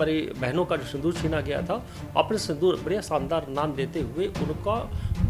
हमारी बहनों का जो सिंदूर छीना गया था, अपने सिंदूर बढ़िया शानदार नाम देते हुए उनका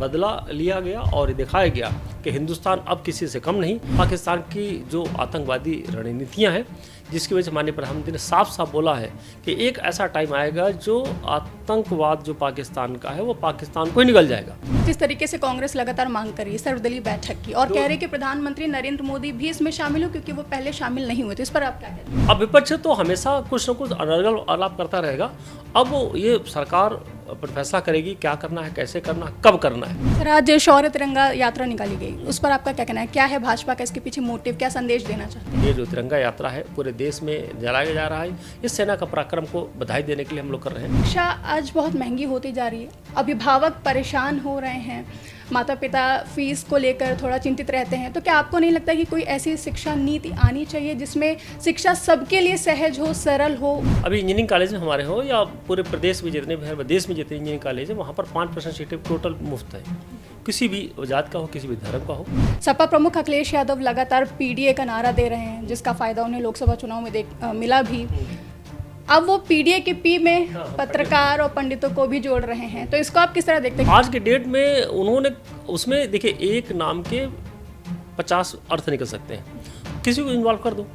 बदला लिया गया और ये दिखाया गया कि हिंदुस्तान अब किसी से कम नहीं। पाकिस्तान की जो आतंकवादी रणनीतियाँ हैं, जिसकी वजह से माननीय प्रधानमंत्री ने साफ साफ बोला है कि एक ऐसा टाइम आएगा जो आतंकवाद जो पाकिस्तान का है वो पाकिस्तान को ही निगल जाएगा। जिस तरीके से कांग्रेस लगातार मांग कर रही है सर्वदलीय बैठक की और कह रहे कि प्रधानमंत्री नरेंद्र मोदी भी इसमें शामिल हो, क्योंकि वो पहले शामिल नहीं हुए थे, इस पर आप क्या कहते हैं? अब विपक्ष तो हमेशा कुछ न कुछ अनर्गल आलाप करता रहेगा। अब ये सरकार पर फैसला करेगी क्या करना है, कैसे करना है, कब करना है। सर, आज शौर्य तिरंगा यात्रा निकाली गई, उस पर आपका क्या कहना है? क्या है भाजपा का इसके पीछे मोटिव, क्या संदेश देना चाहते हैं? ये जो तिरंगा यात्रा है पूरे देश में जलाया जा रहा है। इस सेना का पराक्रम को बधाई देने के लिए हम लोग कर रहे हैं। शिक्षा आज बहुत महंगी होती जा रही है, अभिभावक परेशान हो रहे हैं, माता पिता फीस को लेकर थोड़ा चिंतित रहते हैं, तो क्या आपको नहीं लगता कि कोई ऐसी शिक्षा नीति आनी चाहिए जिसमें शिक्षा सबके लिए सहज हो, सरल हो? अभी इंजीनियरिंग कॉलेज में हमारे हो या पूरे प्रदेश में जितने भी हैं, देश में जितने इंजीनियरिंग कॉलेज है, वहाँ पर 5% सीटें टोटल मुफ्त है, किसी भी जात का हो, किसी भी धर्म का हो। सपा प्रमुख अखिलेश यादव लगातार पीडीए का नारा दे रहे हैं, जिसका फायदा उन्हें लोकसभा चुनाव में मिला भी। अब वो पीडीए के पी में पत्रकार और पंडितों को भी जोड़ रहे हैं, तो इसको आप किस तरह देखते हैं? आज के डेट में उन्होंने उसमें देखिए एक नाम के 50 अर्थ निकल सकते हैं, किसी को इन्वॉल्व कर दो,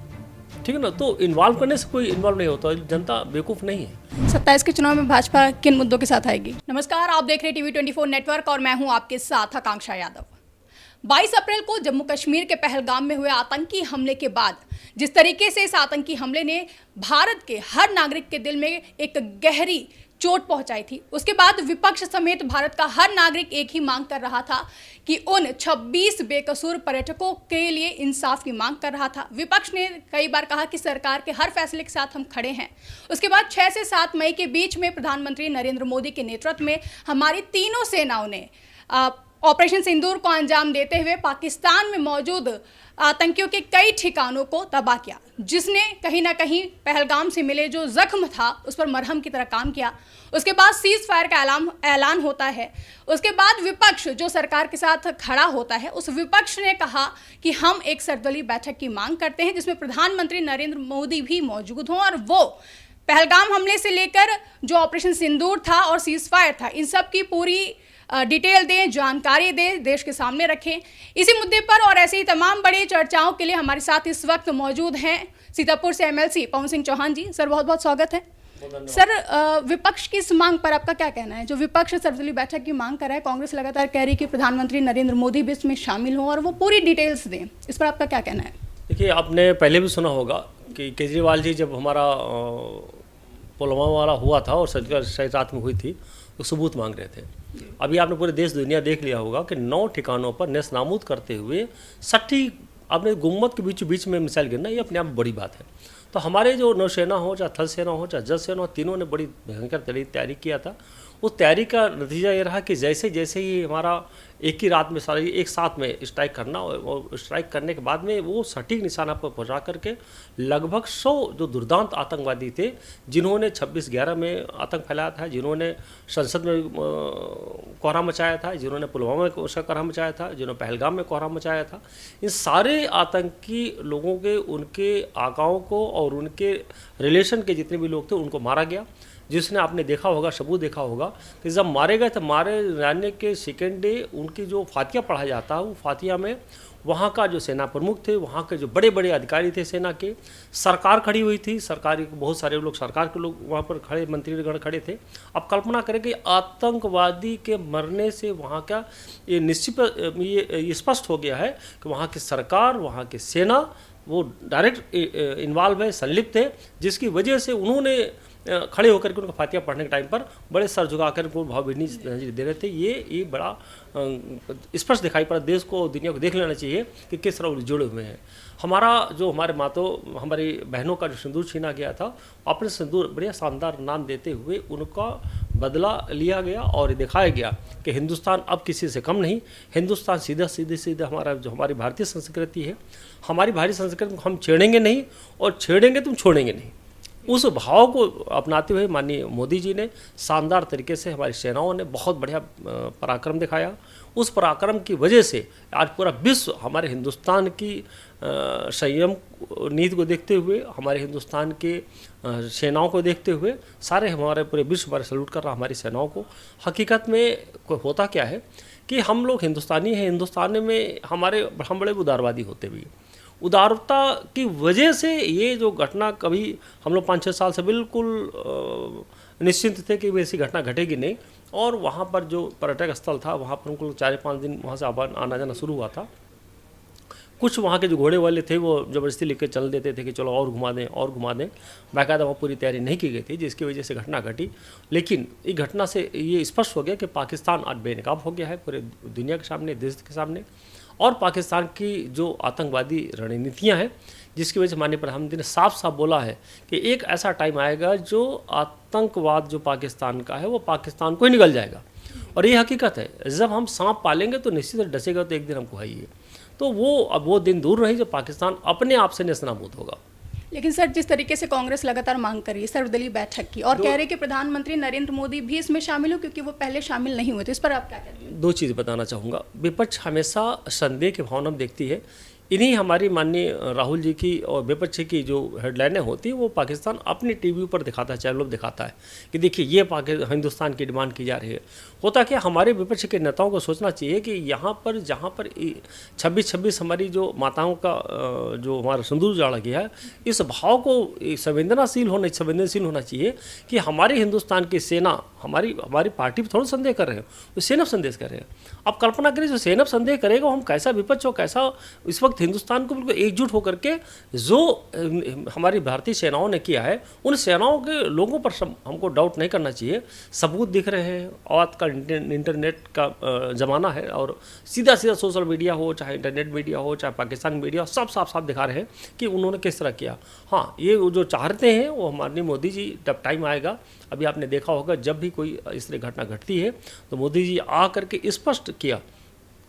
ठीक है ना। तो इन्वॉल्व करने से कोई इन्वॉल्व नहीं होता, जनता बेवकूफ़ नहीं है। 27 के चुनाव में भाजपा किन मुद्दों के साथ आएगी? नमस्कार, आप देख रहे हैं TV24 नेटवर्क और मैं हूं आपके साथ आकांक्षा यादव। 22 अप्रैल को जम्मू कश्मीर के पहलगाम में हुए आतंकी हमले के बाद जिस तरीके से इस आतंकी हमले ने भारत के हर नागरिक के दिल में एक गहरी चोट पहुंचाई थी, उसके बाद विपक्ष समेत भारत का हर नागरिक एक ही मांग कर रहा था कि उन 26 बेकसूर पर्यटकों के लिए इंसाफ की मांग कर रहा था। विपक्ष ने कई बार कहा कि सरकार के हर फैसले के साथ हम खड़े हैं। उसके बाद 6 से 7 मई के बीच में प्रधानमंत्री नरेंद्र मोदी के नेतृत्व में हमारी तीनों सेनाओं ने ऑपरेशन सिंदूर को अंजाम देते हुए पाकिस्तान में मौजूद आतंकियों के कई ठिकानों को तबाह किया, जिसने कहीं ना कहीं पहलगाम से मिले जो जख्म था उस पर मरहम की तरह काम किया। उसके बाद सीज फायर का ऐलान होता है। उसके बाद विपक्ष जो सरकार के साथ खड़ा होता है, उस विपक्ष ने कहा कि हम एक सर्वदलीय बैठक की मांग करते हैं जिसमें प्रधानमंत्री नरेंद्र मोदी भी मौजूद हों और वो पहलगाम हमले से लेकर जो ऑपरेशन सिंदूर था और सीज फायर था, इन सब की पूरी डिटेल दें, जानकारी दें, देश के सामने रखें। इसी मुद्दे पर और ऐसी ही तमाम बड़ी चर्चाओं के लिए हमारे साथ इस वक्त मौजूद हैं सीतापुर से MLC पवन सिंह चौहान जी। सर, बहुत बहुत स्वागत है। सर, विपक्ष की इस मांग पर आपका क्या कहना है? जो विपक्ष सर्वदलीय बैठक की मांग कर रहा है, कांग्रेस लगातार कह रही है कि प्रधानमंत्री नरेंद्र मोदी भी इसमें शामिल हों और वो पूरी डिटेल्स दें, इस पर आपका क्या कहना है? देखिए, आपने पहले भी सुना होगा कि केजरीवाल जी जब हमारा पुलवामा वाला हुआ था और सर्जिकल स्ट्राइक रात में हुई थी, तो सबूत मांग रहे थे। अभी आपने पूरे देश दुनिया देख लिया होगा कि 9 ठिकानों पर नेस्तनाबूद करते हुए 60 आपने गुम्मत के बीच में मिसाइल गिरना, ये अपने आप में बड़ी बात है। तो हमारे जो नौसेना हो, चाहे थल सेना हो, चाहे जल सेना हो, तीनों ने बड़ी भयंकर तैयारी किया था। उस तैयारी का नतीजा ये रहा कि जैसे जैसे ही हमारा एक ही रात में सारी एक साथ में स्ट्राइक करना और स्ट्राइक करने के बाद में वो सटीक निशाना पर पहुंचा करके लगभग 100 जो दुर्दांत आतंकवादी थे, जिन्होंने 26/11 में आतंक फैलाया था, जिन्होंने संसद में कोहराम मचाया था, जिन्होंने पुलवामा में कोहराम मचाया था, जिन्होंने पहलगाम में कोहराम मचाया था, इन सारे आतंकी लोगों के उनके आकाओं को और उनके रिलेशन के जितने भी लोग थे उनको मारा गया। जिसने आपने देखा होगा, सबूत देखा होगा कि जब मारे गए तो मारे जाने के सेकेंड डे उनकी जो फातिया पढ़ा जाता है, वो फातिया में वहाँ का जो सेना प्रमुख थे, वहाँ के जो बड़े बड़े अधिकारी थे सेना के, सरकार खड़ी हुई थी, सरकारी बहुत सारे लोग सरकार के लोग वहाँ पर खड़े, मंत्रीगण खड़े थे। अब कल्पना करें कि आतंकवादी के मरने से वहाँ का ये निश्चित ये स्पष्ट हो गया है कि वहाँ की सरकार, वहाँ की सेना वो डायरेक्ट इन्वॉल्व है, संलिप्त है, जिसकी वजह से उन्होंने खड़े होकर के उनका फातिया पढ़ने के टाइम पर बड़े सर झुकाकर उनको भावभीनी दे रहे थे। ये बड़ा स्पष्ट दिखाई पड़ा। देश को, दुनिया को देख लेना चाहिए कि किस तरह जुड़े हुए हैं। हमारे हमारी बहनों का जो सिंदूर छीना गया था, अपने सिंदूर बढ़िया शानदार नाम देते हुए उनका बदला लिया गया और ये दिखाया गया कि हिंदुस्तान अब किसी से कम नहीं। हिंदुस्तान सीधा हमारी भारतीय संस्कृति है, हमारी भारतीय संस्कृति को हम छेड़ेंगे नहीं और छेड़ेंगे तुम छोड़ेंगे नहीं। उस भाव को अपनाते हुए माननीय मोदी जी ने शानदार तरीके से हमारी सेनाओं ने बहुत बढ़िया पराक्रम दिखाया। उस पराक्रम की वजह से आज पूरा विश्व हमारे हिंदुस्तान की संयम नीति को देखते हुए, हमारे हिंदुस्तान के सेनाओं को देखते हुए सारे हमारे पूरे विश्व हमारे सैल्यूट कर रहा हमारी सेनाओं को। हकीकत में होता क्या है कि हम लोग हिंदुस्तानी हैं, हिंदुस्तान में हम बड़े उदारवादी होते भी, उदारता की वजह से ये जो घटना कभी हम लोग 5-6 साल से बिल्कुल निश्चिंत थे कि वैसी घटना घटेगी नहीं। और वहाँ पर जो पर्यटक स्थल था वहाँ पर उनको 4-5 दिन वहाँ से आना जाना शुरू हुआ था। कुछ वहाँ के जो घोड़े वाले थे वो ज़बरदस्ती लेकर चल देते थे कि चलो और घुमा दें और घुमा दें। बाकायदा वहाँ पूरी तैयारी नहीं की गई थी, जिसकी वजह से घटना घटी। लेकिन इस घटना से ये स्पष्ट हो गया कि पाकिस्तान आज बेनकाब हो गया है पूरे दुनिया के सामने, देश के सामने। और पाकिस्तान की जो आतंकवादी रणनीतियाँ हैं, जिसकी वजह से माननीय प्रधानमंत्री ने साफ साफ बोला है कि एक ऐसा टाइम आएगा जो आतंकवाद जो पाकिस्तान का है वो पाकिस्तान को ही निगल जाएगा। और ये हकीकत है, जब हम सांप पालेंगे तो निश्चित डसेगा, तो एक दिन हमको है ही। तो अब वो दिन दूर नहीं जब पाकिस्तान अपने आप से नेस्तनाबूद होगा। लेकिन सर, जिस तरीके से कांग्रेस लगातार मांग कर रही है सर्वदलीय बैठक की, और कह रही है कि प्रधानमंत्री नरेंद्र मोदी भी इसमें शामिल हो, क्योंकि वो पहले शामिल नहीं हुए, तो इस पर आप क्या कहते हैं? 2 चीज़ बताना चाहूँगा। विपक्ष हमेशा संदेह की भावना देखती है। इन्हीं हमारी माननीय राहुल जी की और विपक्ष की जो हेडलाइनें होती हैं वो पाकिस्तान अपनी टीवी पर दिखाता है, चैनलों पर दिखाता है कि देखिए ये हिंदुस्तान की डिमांड की जा रही है। होता क्या, हमारे विपक्ष के नेताओं को सोचना चाहिए कि यहाँ पर जहाँ पर 26-26 हमारी जो माताओं का जो हमारा सिंदूर जाड़ा गया है, इस भाव को संवेदनशील होना चाहिए कि हमारे हिंदुस्तान की सेना हमारी पार्टी पर थोड़ा संदेह कर रहे हैं, वो सेना संदेश कर रहे हैं। अब कल्पना करें जो सेना संदेह करेगा हम कैसा विपक्ष हो, कैसा इस वक्त हिंदुस्तान को बिल्कुल एकजुट होकर के जो हमारी भारतीय सेनाओं ने किया है, उन सेनाओं के लोगों पर हमको डाउट नहीं करना चाहिए। सबूत दिख रहे हैं, और आज का इंटरनेट का ज़माना है, और सीधा सोशल मीडिया हो, चाहे इंटरनेट मीडिया हो, चाहे पाकिस्तान मीडिया हो, सब साफ साफ दिखा रहे हैं कि उन्होंने किस तरह किया। हाँ, ये जो चाहते हैं वो हमारे मोदी जी, जब टाइम आएगा, अभी आपने देखा होगा जब भी कोई इस तरह घटना घटती है तो मोदी जी आ करके स्पष्ट किया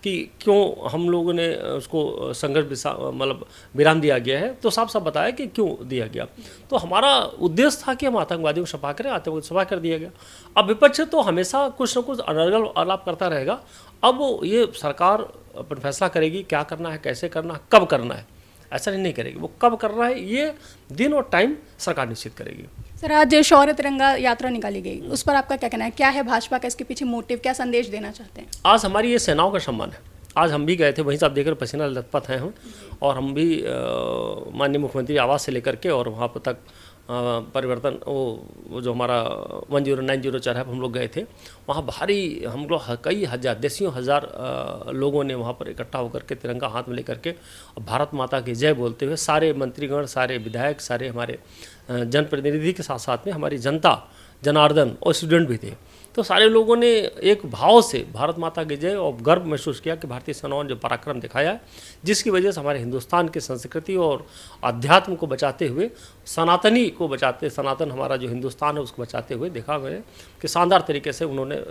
कि क्यों हम लोगों ने उसको संघर्ष मतलब विराम दिया गया है, तो साफ साफ बताया कि क्यों दिया गया। तो हमारा उद्देश्य था कि हम आतंकवादियों को सफा करें, आतंकवादी सफा कर दिया गया। अब विपक्ष तो हमेशा कुछ न कुछ अनर्गल आलाप करता रहेगा। अब ये सरकार अपन फैसला करेगी क्या करना है, कैसे करना है, कब करना है, ऐसा नहीं करेगी। वो कब करना है ये दिन और टाइम सरकार निश्चित करेगी। सर, आज शौर्य तिरंगा यात्रा निकाली गई, उस पर आपका क्या कहना है? क्या है भाजपा का इसके पीछे मोटिव, क्या संदेश देना चाहते हैं? आज हमारी ये सेनाओं का सम्मान है। आज हम भी गए थे, वहीं से आप देख रहे पसीना लथपथ हैं हम, और हम भी माननीय मुख्यमंत्री आवास से लेकर के और वहाँ पर तक परिवर्तन वो जो हमारा 1090 चौराहे पर हम लोग गए थे, वहाँ भारी हम लोग कई हज़ार देशियों हज़ार लोगों ने वहाँ पर इकट्ठा होकर के तिरंगा हाथ में लेकर के भारत माता की जय बोलते हुए, सारे मंत्रीगण, सारे विधायक, सारे हमारे जनप्रतिनिधि के साथ साथ में हमारी जनता, जनार्दन और स्टूडेंट भी थे। तो सारे लोगों ने एक भाव से भारत माता की जय और गर्व महसूस किया कि भारतीय सेनाओं ने जो पराक्रम दिखाया है, जिसकी वजह से हमारे हिंदुस्तान की संस्कृति और अध्यात्म को बचाते हुए, सनातन हमारा जो हिंदुस्तान है उसको बचाते हुए देखा मैंने कि शानदार तरीके से उन्होंने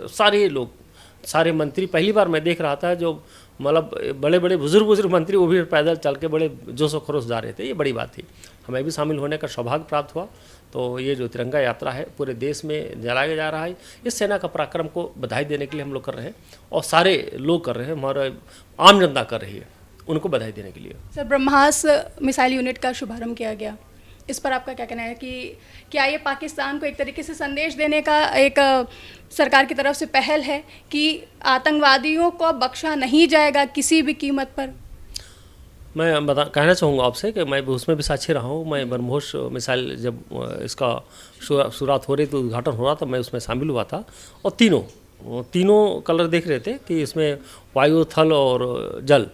सारे मंत्री, पहली बार मैं देख रहा था जो मतलब बड़े बड़े बुजुर्ग मंत्री वो भी पैदल चल के बड़े जोशो खरोश जा रहे थे। ये बड़ी बात थी, हमें भी शामिल होने का सौभाग्य प्राप्त हुआ। तो ये जो तिरंगा यात्रा है पूरे देश में जलाया जा रहा है, इस सेना का पराक्रम को बधाई देने के लिए हम लोग कर रहे हैं, और सारे लोग कर रहे हैं, हमारे आम जनता कर रही है, उनको बधाई देने के लिए। सर, ब्रह्मास मिसाइल यूनिट का शुभारंभ किया गया, इस पर आपका क्या कहना है कि क्या ये पाकिस्तान को एक तरीके से संदेश देने का एक सरकार की तरफ से पहल है कि आतंकवादियों को बख्शा नहीं जाएगा किसी भी कीमत पर? मैं कहना चाहूँगा आपसे कि मैं उसमें भी साक्षी रहा हूँ। मैं ब्रह्मोस मिसाइल जब इसका शुरुआत हो रही थी, उद्घाटन हो रहा था, मैं उसमें शामिल हुआ था, और तीनों कलर देख रहे थे कि इसमें वायु, थल और जल,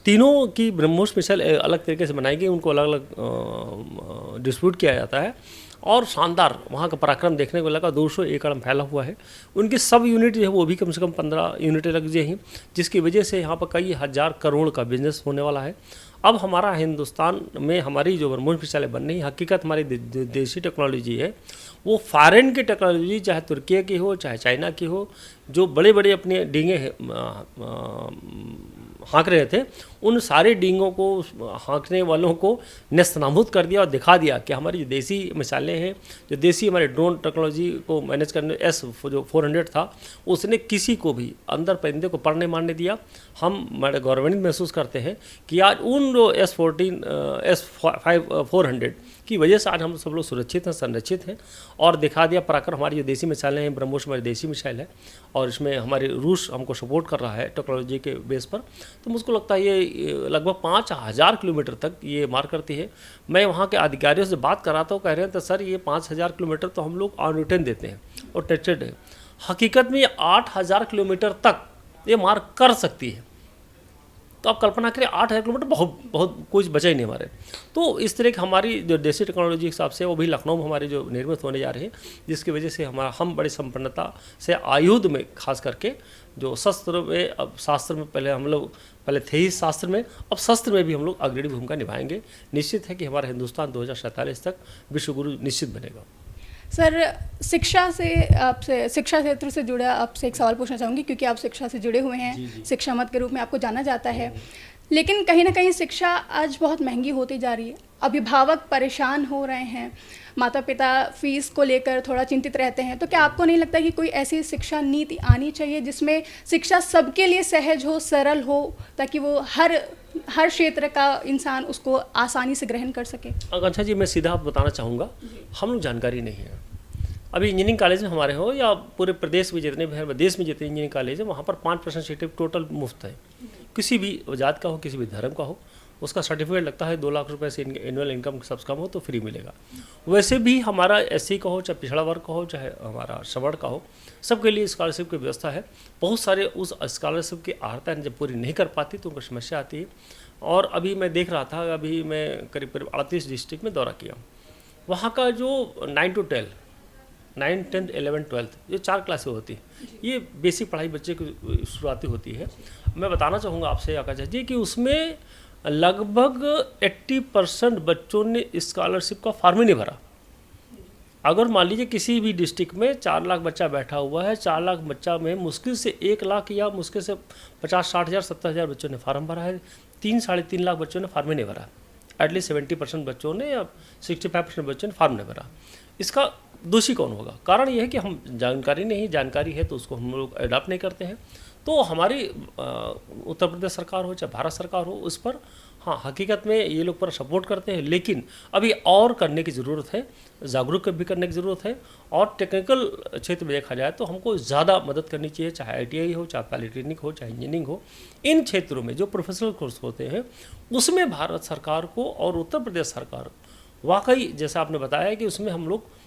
तीनों की ब्रह्मोस मिसाइल अलग तरीके से बनाई गई, उनको अलग अलग डिस्ट्रीब्यूट किया जाता है, और शानदार वहाँ का पराक्रम देखने को लगा। 200 एकड़ में फैला हुआ है। उनकी सब यूनिट जो है वो भी कम से कम 15 यूनिटें लग जाएंगी, जिसकी वजह से यहाँ पर कई हज़ार करोड़ का बिजनेस होने वाला है। अब हमारा हिंदुस्तान में हमारी जो ब्रह्मोस मिसाइलें बन रही, हकीकत हमारी देशी टेक्नोलॉजी है, वो फॉरेन की टेक्नोलॉजी, चाहे तुर्की की हो, चाहे चाइना की हो, जो बड़े बड़े अपने डींगे हाँक रहे थे, उन सारे डींगों को, हाँकने वालों को नेस्तनाबूद कर दिया और दिखा दिया कि हमारी जो देसी मिसाइलें हैं, जो देसी हमारे ड्रोन टेक्नोलॉजी को मैनेज करने जो 400 था, उसने किसी को भी अंदर परिंदे को पड़ने मारने दिया। हम बड़े गौरवान्वित महसूस करते हैं कि आज उन जो S400 की वजह से आज हम सब लोग सुरक्षित हैं, संरक्षित हैं और दिखा दिया पराक्रम। हमारी जो देसी मिसाइलें हैं, ब्रह्मोस हमारी देसी मिसाइल है और इसमें हमारे रूस हमको सपोर्ट कर रहा है टेक्नोलॉजी के बेस पर। तो मुझको लगता है ये लगभग 5000 किलोमीटर तक ये मार करती है। मैं वहाँ के अधिकारियों से बात कर रहा था, वो कह रहे हैं तो सर ये 5000 किलोमीटर तो हम लोग ऑन रिटर्न देते हैं और टेस्टेड है। हकीकत में ये 8000 किलोमीटर तक ये मार कर सकती है। तो आप कल्पना करें 8000 किलोमीटर बहुत कुछ बचा ही नहीं हमारे। तो इस तरह की हमारी जो देसी टेक्नोलॉजी के हिसाब से वो भी लखनऊ में हमारी जो निर्मित होने जा रही है, जिसकी वजह से हम बड़ी संपन्नता से आयुध में खास करके जो शस्त्र में, अब शास्त्र में पहले थे ही शास्त्र में, अब शस्त्र में भी हम लोग अग्रणी भूमिका निभाएंगे। निश्चित है कि हमारा हिंदुस्तान 2047 तक विश्वगुरु निश्चित बनेगा। सर, शिक्षा क्षेत्र से जुड़ा आपसे एक सवाल पूछना चाहूँगी, क्योंकि आप शिक्षा से जुड़े हुए हैं। शिक्षा मत के रूप में आपको जाना जाता है, लेकिन कहीं ना कहीं शिक्षा आज बहुत महंगी होती जा रही है। अभिभावक परेशान हो रहे हैं, माता पिता फीस को लेकर थोड़ा चिंतित रहते हैं। तो क्या आपको नहीं लगता कि कोई ऐसी शिक्षा नीति आनी चाहिए जिसमें शिक्षा सबके लिए सहज हो, सरल हो, ताकि वो हर क्षेत्र का इंसान उसको आसानी से ग्रहण कर सके? अच्छा जी, मैं सीधा आप बताना चाहूँगा, हम लोग जानकारी नहीं है। अभी इंजीनियरिंग कॉलेज में हमारे हो या पूरे प्रदेश में जितने भी, देश में जितने इंजीनियरिंग कॉलेज है, वहाँ पर 5% सर्टिफिकेट टोटल मुफ्त है। किसी भी जात का हो, किसी भी धर्म का हो, उसका सर्टिफिकेट लगता है 2 लाख रुपए से एनुअल इनकम सबसे कम हो तो फ्री मिलेगा। वैसे भी हमारा SC का हो, चाहे पिछड़ा वर्ग का हो, चाहे हमारा सवर्ण का हो, सबके लिए स्कॉलरशिप की व्यवस्था है। बहुत सारे उस स्कॉलरशिप की आहर्ता जब पूरी नहीं कर पाती तो उनको समस्या आती है। और अभी मैं देख रहा था, अभी मैं करीब 38 डिस्ट्रिक्ट में दौरा किया। वहाँ का जो 9 to 12, 9, 10, 11, 12 ये 4 क्लासें होती हैं, ये बेसिक पढ़ाई बच्चे की शुरुआती होती है। मैं बताना चाहूँगा आपसे आकाश जी कि उसमें लगभग 80% बच्चों ने स्कॉलरशिप का फॉर्म ही नहीं भरा। अगर मान लीजिए किसी भी डिस्ट्रिक्ट में 4 लाख बच्चा बैठा हुआ है, 4 लाख बच्चा में मुश्किल से 1 लाख या मुश्किल से 50-60 हज़ार 70 हज़ार बच्चों ने फार्म भरा है, 3-3.5 लाख बच्चों ने फार्म ही नहीं भरा। एटलीस्ट 70% बच्चों ने या 65% बच्चों ने फार्म नहीं भरा। इसका दोषी कौन होगा? कारण यह है कि हम जानकारी नहीं, जानकारी है तो उसको हम लोग अडॉप्ट नहीं करते हैं। तो हमारी उत्तर प्रदेश सरकार हो चाहे भारत सरकार हो, उस पर हाँ हकीकत में ये लोग पर सपोर्ट करते हैं, लेकिन अभी और करने की ज़रूरत है, जागरूक भी करने की ज़रूरत है। और टेक्निकल क्षेत्र में देखा जाए तो हमको ज़्यादा मदद करनी चाहिए, चाहे ITI हो, चाहे पॉलिटेक्निक हो, चाहे इंजीनियरिंग हो। इन क्षेत्रों में जो प्रोफेशनल कोर्स होते हैं उसमें भारत सरकार को और उत्तर प्रदेश सरकार वाकई, जैसा आपने बताया कि उसमें हम लोग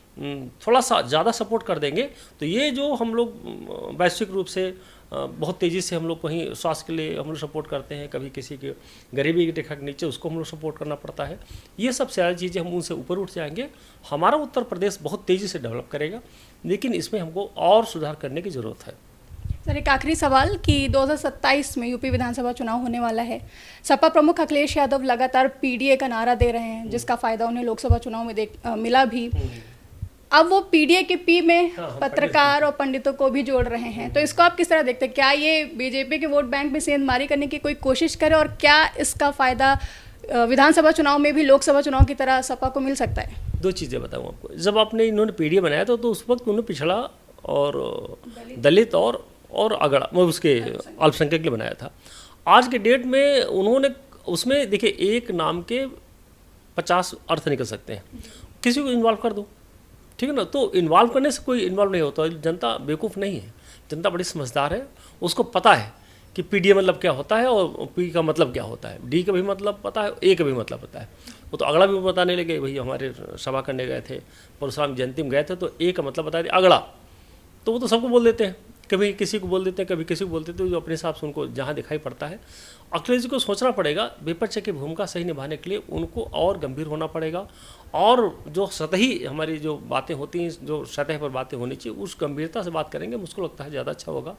थोड़ा सा ज़्यादा सपोर्ट कर देंगे तो ये जो हम लोग वैश्विक रूप से बहुत तेज़ी से हम लोग कहीं स्वास्थ्य के लिए हम लोग सपोर्ट करते हैं, कभी किसी के गरीबी की रेखा के नीचे उसको हम लोग सपोर्ट करना पड़ता है। ये सब सारी चीज़ें हम उनसे ऊपर उठ जाएंगे। हमारा उत्तर प्रदेश बहुत तेज़ी से डेवलप करेगा, लेकिन इसमें हमको और सुधार करने की ज़रूरत है। सर, एक आखिरी सवाल कि 2027 में यूपी विधानसभा चुनाव होने वाला है। सपा प्रमुख अखिलेश यादव लगातार PDA का नारा दे रहे हैं, जिसका फ़ायदा उन्हें लोकसभा चुनाव में मिला भी। अब वो PDA के P में पत्रकार और पंडितों को भी जोड़ रहे हैं, तो इसको आप किस तरह देखते हैं? क्या ये बीजेपी के वोट बैंक में सेंधमारी करने की कोई कोशिश करे, और क्या इसका फ़ायदा विधानसभा चुनाव में भी लोकसभा चुनाव की तरह सपा को मिल सकता है? 2 चीज़ें बताऊँ आपको। जब आपने इन्होंने PDA बनाया था तो उस वक्त उन्होंने पिछड़ा और दलित और अगड़ा उसके अल्पसंख्यक के लिए बनाया था। आज के डेट में उन्होंने उसमें देखिए एक नाम के 50 अर्थ निकल सकते हैं, किसी को इन्वॉल्व कर दो, ठीक है ना। तो इन्वॉल्व करने से कोई इन्वॉल्व नहीं होता। जनता बेवकूफ़ नहीं है, जनता बड़ी समझदार है, उसको पता है कि PDA मतलब क्या होता है और P का मतलब क्या होता है, D का भी मतलब पता है, A का भी मतलब पता है। वो तो अगला भी बताने लगे, भाई हमारे सभा करने गए थे, परशुराम जयंती में गए थे, तो A का मतलब बता दिया अगला, तो वो तो सबको बोल देते हैं, कभी किसी को बोल देते हैं, कभी किसी को बोल देते हैं, जो अपने हिसाब से उनको जहाँ दिखाई पड़ता है। अखिलेश जी को सोचना पड़ेगा, विपक्ष की भूमिका सही निभाने के लिए उनको और गंभीर होना पड़ेगा, और जो सतही हमारी जो बातें होती हैं, जो सतह पर बातें होनी चाहिए, उस गंभीरता से बात करेंगे, मुझको लगता है ज़्यादा अच्छा होगा।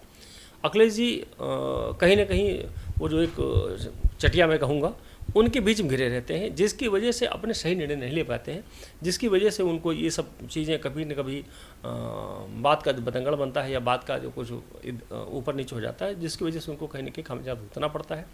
अखिलेश जी कहीं ना कहीं वो जो एक चटिया मैं कहूँगा, उनके बीच में घिरे रहते हैं, जिसकी वजह से अपने सही निर्णय नहीं ले पाते हैं, जिसकी वजह से उनको ये सब चीज़ें कभी न कभी बात का बतंगड़ बनता है या बात का जो कुछ ऊपर नीचे हो जाता है, जिसकी वजह से उनको कहीं न कहीं खामियाजा भुगतना पड़ता है।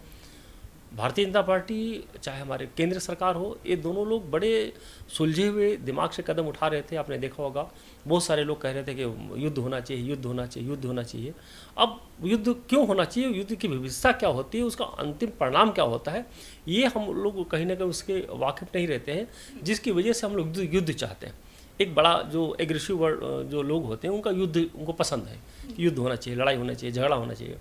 भारतीय जनता पार्टी चाहे हमारे केंद्र सरकार हो, ये दोनों लोग बड़े सुलझे हुए दिमाग से कदम उठा रहे थे। आपने देखा होगा बहुत सारे लोग कह रहे थे कि युद्ध होना चाहिए, युद्ध होना चाहिए, युद्ध होना चाहिए। अब युद्ध क्यों होना चाहिए, युद्ध की विविधता क्या होती है, उसका अंतिम परिणाम क्या होता है, ये हम लोग कहीं ना कहीं उसके वाकिफ नहीं रहते हैं, जिसकी वजह से हम लोग युद्ध चाहते हैं। एक बड़ा जो एग्रेसिव वर्ड जो लोग होते हैं उनका युद्ध उनको पसंद है, युद्ध होना चाहिए, लड़ाई होना चाहिए, झगड़ा होना चाहिए।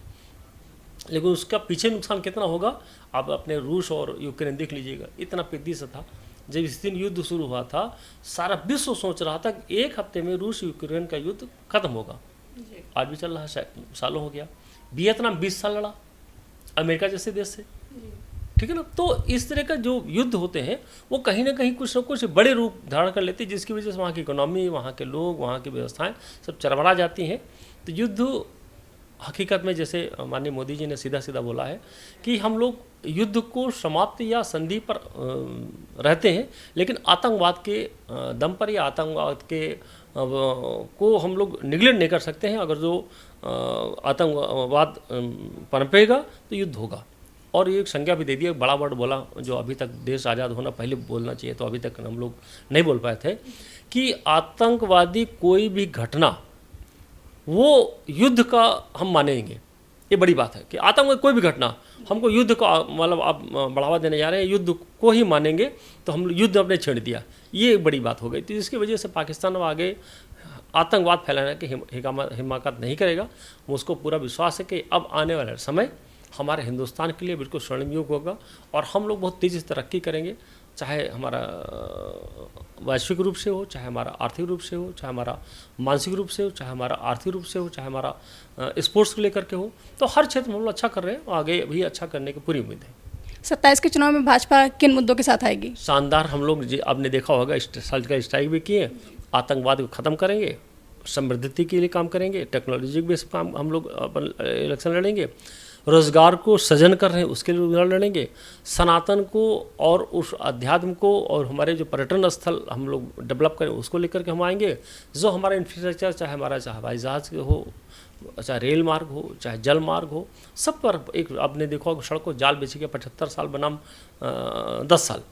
लेकिन उसका पीछे नुकसान कितना होगा, आप अपने रूस और यूक्रेन देख लीजिएगा। इतना पेचीदा था, जब इस दिन युद्ध शुरू हुआ था सारा विश्व सोच रहा था कि एक हफ्ते में रूस यूक्रेन का युद्ध खत्म होगा। आज भी चल रहा है, सालों हो गया। वियतनाम 20 साल लड़ा अमेरिका जैसे देश से, ठीक है ना। तो इस तरह का जो युद्ध होते हैं वो कहीं ना कहीं कुछ न कुछ बड़े रूप धारण कर लेते हैं, जिसकी वजह से वहाँ की इकोनॉमी, वहाँ के लोग, वहाँ की व्यवस्थाएं सब चरमरा जाती हैं। तो युद्ध हकीकत में जैसे माननीय मोदी जी ने सीधा सीधा बोला है कि हम लोग युद्ध को समाप्ति या संधि पर रहते हैं, लेकिन आतंकवाद के दम पर या आतंकवाद के को हम लोग निगलेक्ट नहीं कर सकते हैं। अगर जो आतंकवाद पनपेगा तो युद्ध होगा। और ये एक संज्ञा भी दे दिया, बड़ा वर्ड बोला, जो अभी तक देश आज़ाद होना पहले बोलना चाहिए, तो अभी तक हम लोग नहीं बोल पाए थे, कि आतंकवादी कोई भी घटना वो युद्ध का हम मानेंगे। ये बड़ी बात है कि आतंकवाद कोई भी घटना हमको युद्ध को मतलब आप बढ़ावा देने जा रहे हैं, युद्ध को ही मानेंगे, तो हम युद्ध अपने छेड़ दिया। ये एक बड़ी बात हो गई। तो इसकी वजह से पाकिस्तान अब आगे आतंकवाद फैलाने की हिमाकत नहीं करेगा। मुझको पूरा विश्वास है कि अब आने वाला समय हमारे हिंदुस्तान के लिए बिल्कुल स्वर्णिम युग होगा और हम लोग बहुत तेज़ी से तरक्की करेंगे, चाहे हमारा वैश्विक रूप से हो, चाहे हमारा आर्थिक रूप से हो, चाहे हमारा मानसिक रूप से हो, चाहे हमारा आर्थिक रूप से हो, चाहे हमारा स्पोर्ट्स को लेकर के हो। तो हर क्षेत्र में हम लोग अच्छा कर रहे हैं और आगे भी अच्छा करने की पूरी उम्मीद है। 27 के चुनाव में भाजपा किन मुद्दों के साथ आएगी? शानदार। हम लोग आपने देखा होगा सर्जिकल स्ट्राइक भी किए, आतंकवाद को ख़त्म करेंगे, समृद्धि के लिए काम करेंगे, टेक्नोलॉजी बेस पर काम हम लोग अपन इलेक्शन लड़ेंगे, रोजगार को सृजन कर रहे हैं उसके लिए लड़ेंगे, सनातन को और उस अध्यात्म को और हमारे जो पर्यटन स्थल हम लोग डेवलप करें उसको लेकर के हम आएंगे। जो हमारा इंफ्रास्ट्रक्चर, चाहे हमारा हवाई जहाज़ हो, चाहे रेल मार्ग हो, चाहे जल मार्ग हो, सब पर एक आपने देखा होगा सड़क को जाल बिछी गया, 75 साल बनाम 10 साल।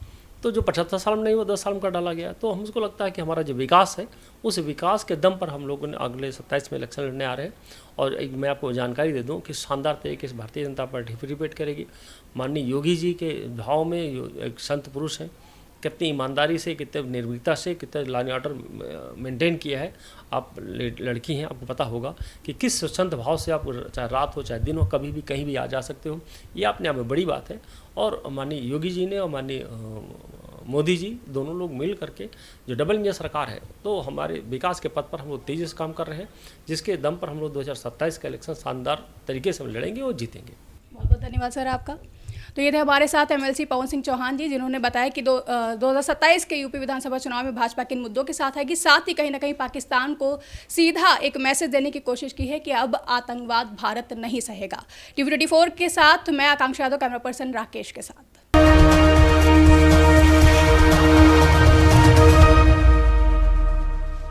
तो जो 75 साल में नहीं वो 10 साल में कर डाला गया। तो हमको लगता है कि हमारा जो विकास है उस विकास के दम पर हम लोगों ने अगले 27 में इलेक्शन लड़ने आ रहे हैं। और एक मैं आपको जानकारी दे दूं कि शानदार तरीके से भारतीय जनता पार्टी रिपीट करेगी। माननीय योगी जी के भाव में एक संत पुरुष हैं, कितनी ईमानदारी से, कितने निर्भीकता से, कितने लॉ एंड ऑर्डर मेंटेन किया है। आप लड़की हैं, आपको पता होगा कि किस संत भाव से आप चाहे रात हो चाहे दिन हो कभी भी कहीं भी आ जा सकते हो। ये अपने आप में बड़ी बात है। और माननीय योगी जी ने और माननीय मोदी जी दोनों लोग मिल करके जो डबल इंजन सरकार है, तो हमारे विकास के पथ पर हम लोग तेज़ी से काम कर रहे हैं, जिसके दम पर हम लोग 2027 का इलेक्शन शानदार तरीके से लड़ेंगे और जीतेंगे। बहुत बहुत धन्यवाद सर आपका। तो ये थे हमारे साथ एमएलसी पवन सिंह चौहान जी, जिन्होंने बताया कि 2027 के यूपी विधानसभा चुनाव में भाजपा किन मुद्दों के साथ आएगी। साथ ही कहीं ना कहीं पाकिस्तान को सीधा एक मैसेज देने की कोशिश की है कि अब आतंकवाद भारत नहीं सहेगा। TV24 के साथ मैं आकांक्षा यादव, कैमरा पर्सन राकेश के साथ।